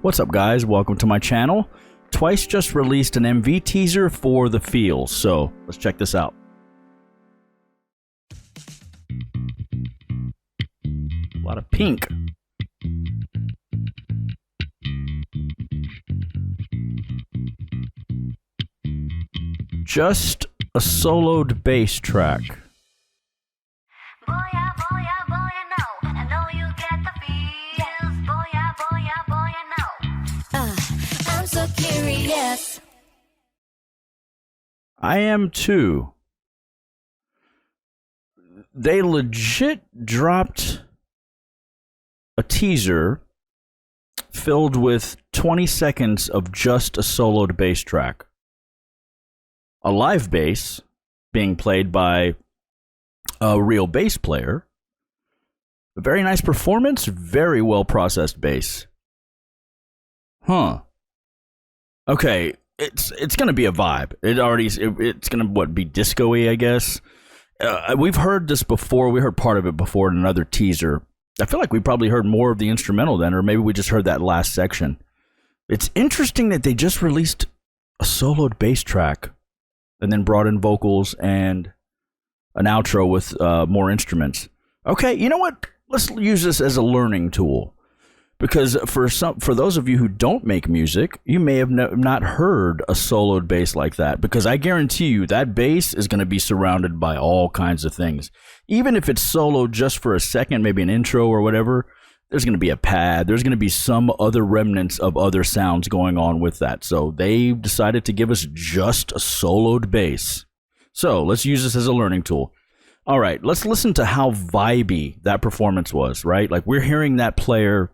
What's up, guys? Welcome to my channel. Twice just released an MV teaser for The Feels, so let's check this out. A lot of pink. Just a soloed bass track. I'm so curious. I am too. They legit dropped a teaser filled with 20 seconds of just a soloed bass track. A live bass being played by a real bass player. A very nice performance, very well processed bass. Huh. Okay, it's gonna be a vibe. It's gonna be disco-y, I guess. We've heard this before. We heard part of it before in another teaser. I feel like we probably heard more of the instrumental then, or maybe we just heard that last section. It's interesting that they just released a soloed bass track and then brought in vocals and an outro with more instruments. Okay, you know what? Let's use this as a learning tool. Because for those of you who don't make music, you may have not heard a soloed bass like that. Because I guarantee you that bass is going to be surrounded by all kinds of things. Even if it's soloed just for a second, maybe an intro or whatever, there's going to be a pad. There's going to be some other remnants of other sounds going on with that. So they decided to give us just a soloed bass. So let's use this as a learning tool. All right, let's listen to how vibey that performance was, right? Like we're hearing that player,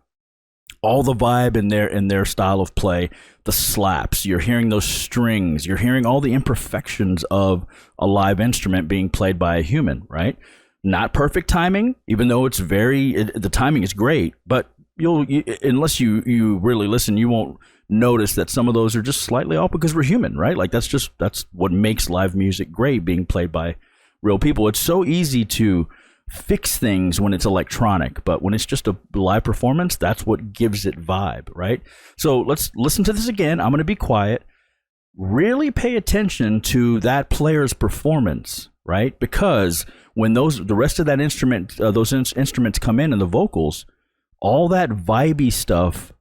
all the vibe in their style of play, the slaps, you're hearing those strings, you're hearing all the imperfections of a live instrument being played by a human, right? Not perfect timing, even though the timing is great, but unless you really listen, you won't notice that some of those are just slightly off because we're human, right? Like that's what makes live music great, being played by real people. It's so easy to fix things when it's electronic, but when it's just a live performance, that's what gives it vibe, right? So let's listen to this again. I'm going to be quiet. Really pay attention to that player's performance, right? Because when the rest of that instrument, those instruments come in and the vocals, all that vibey stuff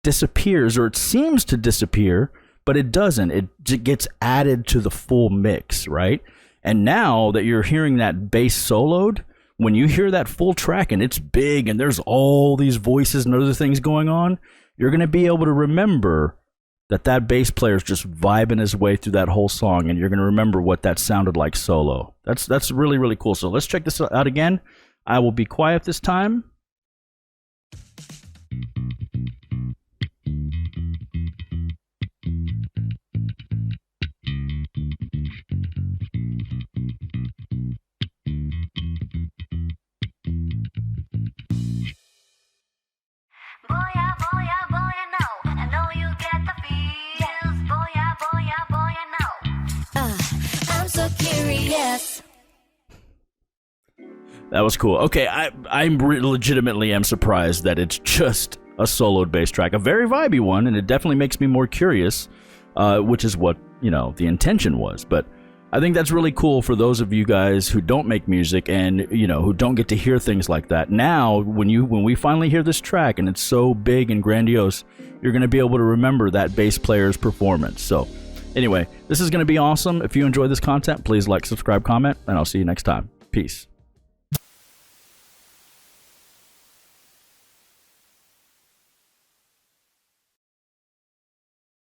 disappears, or it seems to disappear, but it doesn't. It gets added to the full mix, right? And now that you're hearing that bass soloed, when you hear that full track and it's big and there's all these voices and other things going on, you're going to be able to remember that bass player is just vibing his way through that whole song, and you're going to remember what that sounded like solo. That's really, really cool. So let's check this out again. I will be quiet this time. I'm so curious. That was cool. Okay, I legitimately am surprised that it's just a soloed bass track. A very vibey one, and it definitely makes me more curious, which is what, the intention was. But I think that's really cool for those of you guys who don't make music and, who don't get to hear things like that. Now, when we finally hear this track and it's so big and grandiose, you're going to be able to remember that bass player's performance. So anyway, this is going to be awesome. If you enjoy this content, please like, subscribe, comment, and I'll see you next time. Peace.